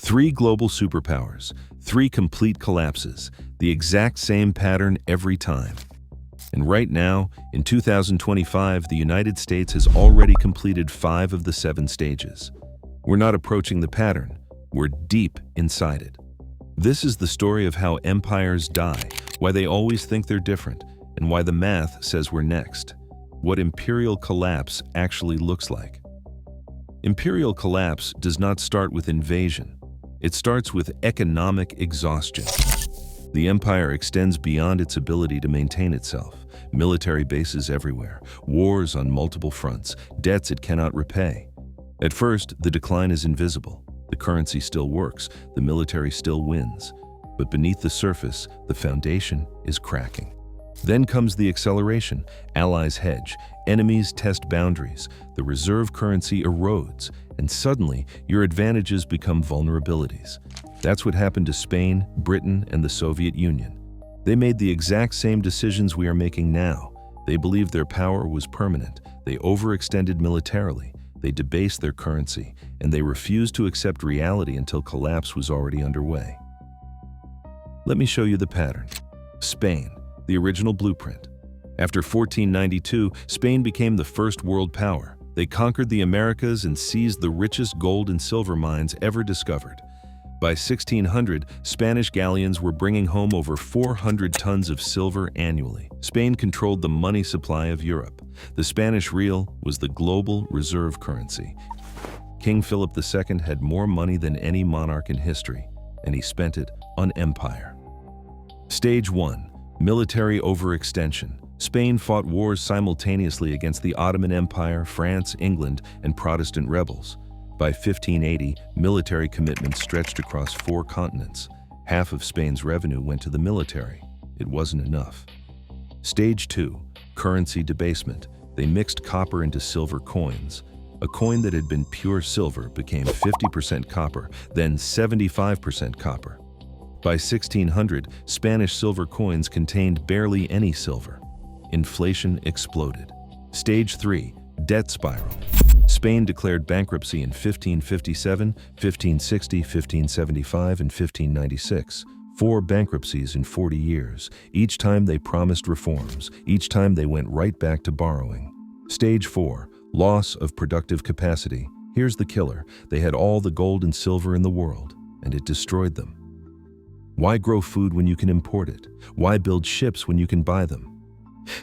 Three global superpowers, three complete collapses, the exact same pattern every time. And right now, in 2025, the United States has already completed 5 of the 7 stages. We're not approaching the pattern, we're deep inside it. This is the story of how empires die, why they always think they're different, and why the math says we're next. What imperial collapse actually looks like. Imperial collapse does not start with invasion. It starts with economic exhaustion. The empire extends beyond its ability to maintain itself. Military bases everywhere, wars on multiple fronts, debts it cannot repay. At first, the decline is invisible. The currency still works, the military still wins. But beneath the surface, the foundation is cracking. Then comes the acceleration. Allies hedge, enemies test boundaries, the reserve currency erodes, and suddenly your advantages become vulnerabilities. That's what happened to Spain, Britain, and the Soviet Union. They made the exact same decisions we are making now. They believed their power was permanent. They overextended militarily. They debased their currency, and they refused to accept reality until collapse was already underway. Let me show you the pattern. Spain, the original blueprint. After 1492, Spain became the first world power. They conquered the Americas and seized the richest gold and silver mines ever discovered. By 1600, Spanish galleons were bringing home over 400 tons of silver annually. Spain controlled the money supply of Europe. The Spanish real was the global reserve currency. King Philip II had more money than any monarch in history, and he spent it on empire. Stage 1. Military overextension. Spain fought wars simultaneously against the Ottoman Empire, France, England, and Protestant rebels. By 1580, military commitments stretched across 4 continents. Half of Spain's revenue went to the military. It wasn't enough. Stage 2. Currency debasement. They mixed copper into silver coins. A coin that had been pure silver became 50% copper, then 75% copper. By 1600, Spanish silver coins contained barely any silver. Inflation exploded. Stage 3. Debt spiral. Spain declared bankruptcy in 1557, 1560, 1575, and 1596. 4 bankruptcies in 40 years. Each time they promised reforms. Each time they went right back to borrowing. Stage 4. Loss of productive capacity. Here's the killer. They had all the gold and silver in the world, and it destroyed them. Why grow food when you can import it? Why build ships when you can buy them?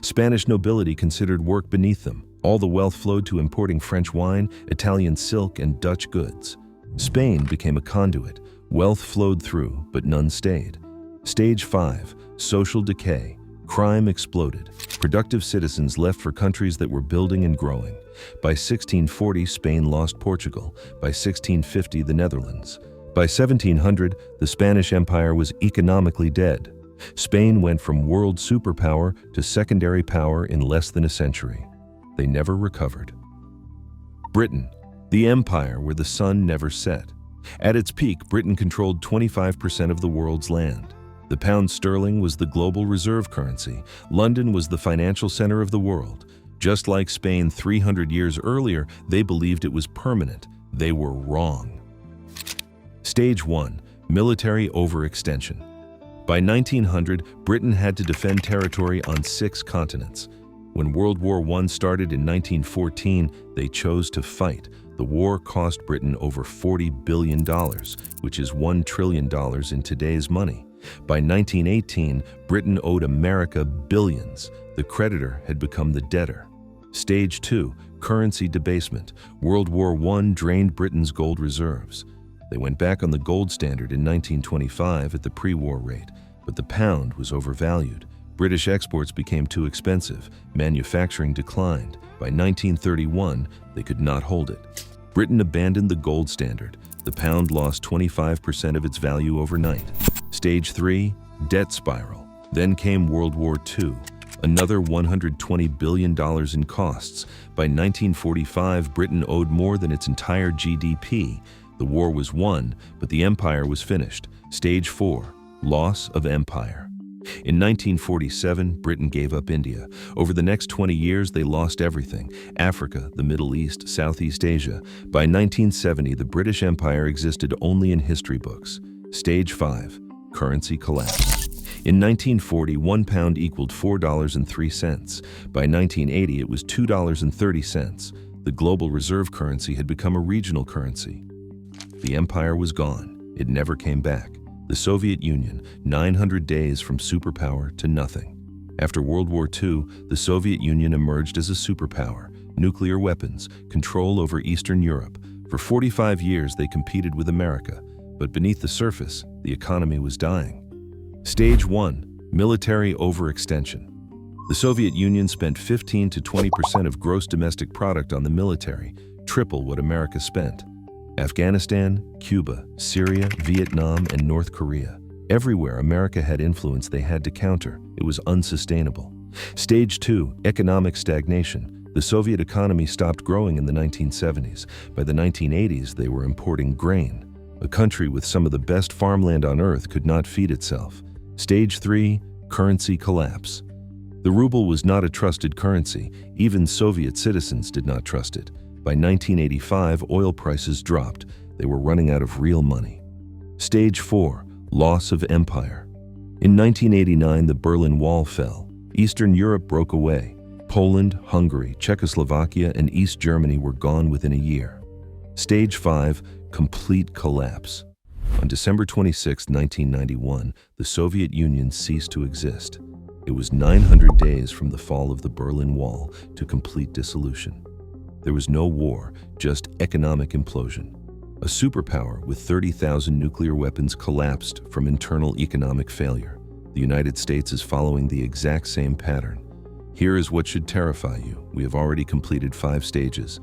Spanish nobility considered work beneath them. All the wealth flowed to importing French wine, Italian silk, and Dutch goods. Spain became a conduit. Wealth flowed through, but none stayed. Stage 5. Social decay. Crime exploded. Productive citizens left for countries that were building and growing. By 1640, Spain lost Portugal. By 1650, the Netherlands. By 1700, the Spanish Empire was economically dead. Spain went from world superpower to secondary power in less than a century. They never recovered. Britain, the empire where the sun never set. At its peak, Britain controlled 25% of the world's land. The pound sterling was the global reserve currency. London was the financial center of the world. Just like Spain 300 years earlier, they believed it was permanent. They were wrong. Stage 1. Military overextension. By 1900, Britain had to defend territory on 6 continents. When World War I started in 1914, they chose to fight. The war cost Britain over $40 billion, which is $1 trillion in today's money. By 1918, Britain owed America billions. The creditor had become the debtor. Stage 2. Currency debasement. World War I drained Britain's gold reserves. They went back on the gold standard in 1925 at the pre-war rate, but the pound was overvalued. British exports became too expensive. Manufacturing declined. By 1931, they could not hold it. Britain abandoned the gold standard. The pound lost 25% of its value overnight. Stage 3. Debt spiral. Then came World War II. Another $120 billion in costs. By 1945, Britain owed more than its entire GDP. The war was won, but the empire was finished. Stage 4. Loss of empire. In 1947, Britain gave up India. Over the next 20 years, they lost everything: Africa, the Middle East, Southeast Asia. By 1970, the British Empire existed only in history books. Stage 5. Currency collapse. In 1940, £1 equaled $4.03. By 1980, it was $2.30. The global reserve currency had become a regional currency. The empire was gone. It never came back. The Soviet Union, 900 days from superpower to nothing. After World War II, the Soviet Union emerged as a superpower. Nuclear weapons, control over Eastern Europe. For 45 years, they competed with America. But beneath the surface, the economy was dying. Stage 1. Military overextension. The Soviet Union spent 15 to 20% of gross domestic product on the military, triple what America spent. Afghanistan, Cuba, Syria, Vietnam, and North Korea. Everywhere America had influence they had to counter. It was unsustainable. Stage 2. Economic stagnation. The Soviet economy stopped growing in the 1970s. By the 1980s, they were importing grain. A country with some of the best farmland on earth could not feed itself. Stage 3. Currency collapse. The ruble was not a trusted currency. Even Soviet citizens did not trust it. By 1985, oil prices dropped. They were running out of real money. Stage 4. Loss of empire. In 1989, the Berlin Wall fell. Eastern Europe broke away. Poland, Hungary, Czechoslovakia, and East Germany were gone within a year. Stage 5. Complete collapse. On December 26, 1991, the Soviet Union ceased to exist. It was 900 days from the fall of the Berlin Wall to complete dissolution. There was no war, just economic implosion. A superpower with 30,000 nuclear weapons collapsed from internal economic failure. The United States is following the exact same pattern. Here is what should terrify you. We have already completed 5 stages.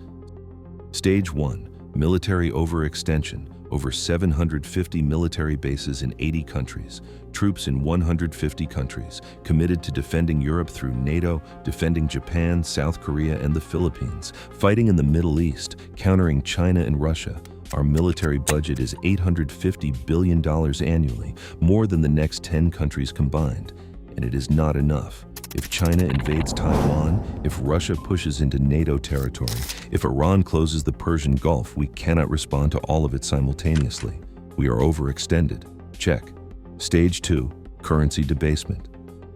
Stage 1. Military overextension. Over 750 military bases in 80 countries. Troops in 150 countries, committed to defending Europe through NATO, defending Japan, South Korea, and the Philippines, fighting in the Middle East, countering China and Russia. Our military budget is $850 billion annually, more than the next 10 countries combined. And it is not enough. If China invades Taiwan, if Russia pushes into NATO territory, if Iran closes the Persian Gulf, we cannot respond to all of it simultaneously. We are overextended. Check. Stage 2. Currency debasement.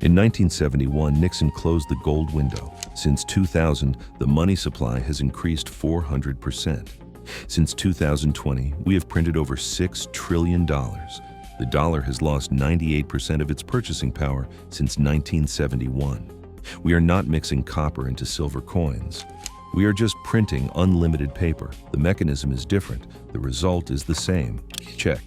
In 1971, Nixon closed the gold window. Since 2000, the money supply has increased 400%. Since 2020, we have printed over $6 trillion. The dollar has lost 98% of its purchasing power since 1971. We are not mixing copper into silver coins. We are just printing unlimited paper. The mechanism is different. The result is the same. Check.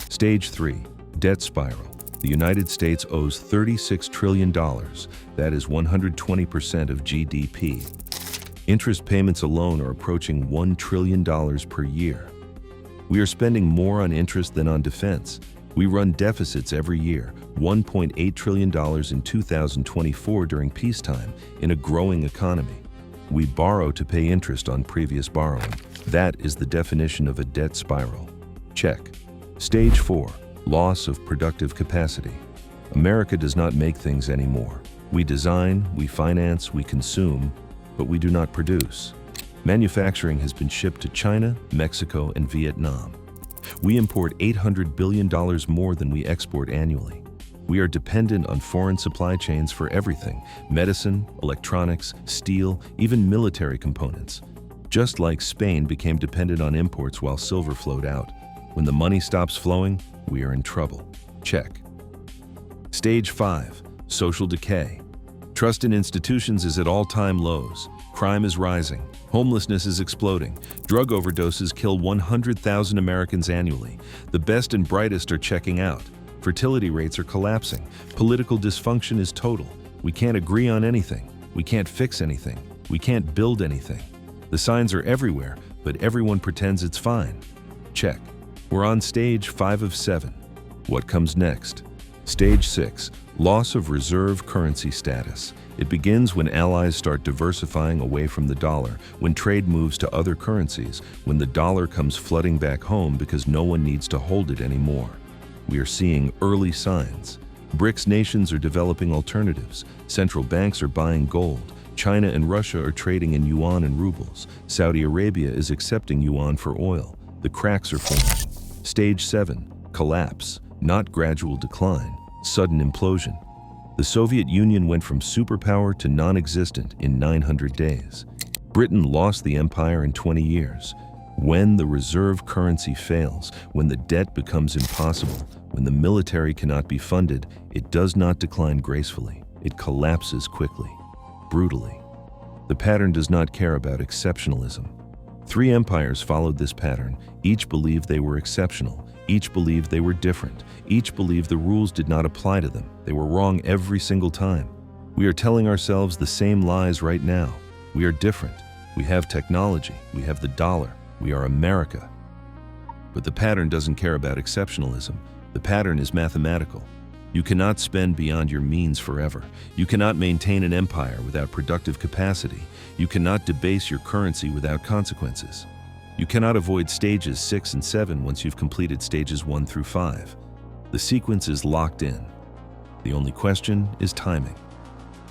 Stage 3. Debt spiral. The United States owes $36 trillion. That is 120% of GDP. Interest payments alone are approaching $1 trillion per year. We are spending more on interest than on defense. We run deficits every year, $1.8 trillion in 2024 during peacetime, in a growing economy. We borrow to pay interest on previous borrowing. That is the definition of a debt spiral. Check. Stage 4. Loss of productive capacity. America does not make things anymore. We design, we finance, we consume, but we do not produce. Manufacturing has been shipped to China, Mexico, and Vietnam. We import $800 billion more than we export annually. We are dependent on foreign supply chains for everything: medicine, electronics, steel, even military components. Just like Spain became dependent on imports while silver flowed out. When the money stops flowing, we are in trouble. Check. Stage 5. Social decay. Trust in institutions is at all-time lows. Crime is rising. Homelessness is exploding. Drug overdoses kill 100,000 Americans annually. The best and brightest are checking out. Fertility rates are collapsing. Political dysfunction is total. We can't agree on anything. We can't fix anything. We can't build anything. The signs are everywhere, but everyone pretends it's fine. Check. We're on stage 5 of 7. What comes next? Stage 6. Loss of reserve currency status. It begins when allies start diversifying away from the dollar, when trade moves to other currencies, when the dollar comes flooding back home because no one needs to hold it anymore. We are seeing early signs. BRICS nations are developing alternatives. Central banks are buying gold. China and Russia are trading in yuan and rubles. Saudi Arabia is accepting yuan for oil. The cracks are forming. Stage 7, collapse, not gradual decline, sudden implosion. The Soviet Union went from superpower to non-existent in 900 days. Britain lost the empire in 20 years. When the reserve currency fails, when the debt becomes impossible, when the military cannot be funded, it does not decline gracefully. It collapses quickly, brutally. The pattern does not care about exceptionalism. 3 empires followed this pattern. Each believed they were exceptional. Each believed they were different. Each believed the rules did not apply to them. They were wrong every single time. We are telling ourselves the same lies right now. We are different. We have technology. We have the dollar. We are America. But the pattern doesn't care about exceptionalism. The pattern is mathematical. You cannot spend beyond your means forever. You cannot maintain an empire without productive capacity. You cannot debase your currency without consequences. You cannot avoid stages 6 and 7 once you've completed stages 1 through 5. The sequence is locked in. The only question is timing.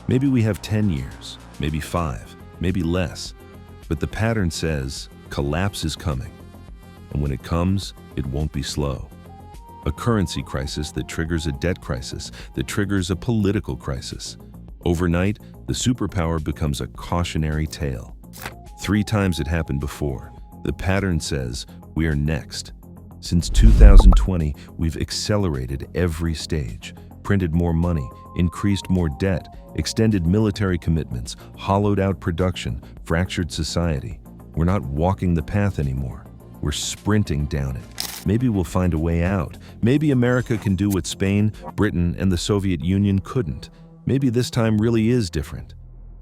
Maybe we have 10 years, maybe 5, maybe less. But the pattern says collapse is coming. And when it comes, it won't be slow. A currency crisis that triggers a debt crisis, that triggers a political crisis. Overnight, the superpower becomes a cautionary tale. 3 times it happened before. The pattern says we are next. Since 2020, we've accelerated every stage, printed more money, increased more debt, extended military commitments, hollowed out production, fractured society. We're not walking the path anymore. We're sprinting down it. Maybe we'll find a way out. Maybe America can do what Spain, Britain, and the Soviet Union couldn't. Maybe this time really is different.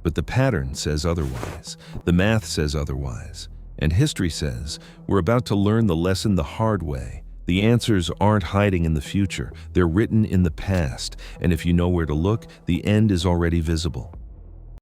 But the pattern says otherwise. The math says otherwise. And history says we're about to learn the lesson the hard way. The answers aren't hiding in the future. They're written in the past. And if you know where to look, the end is already visible.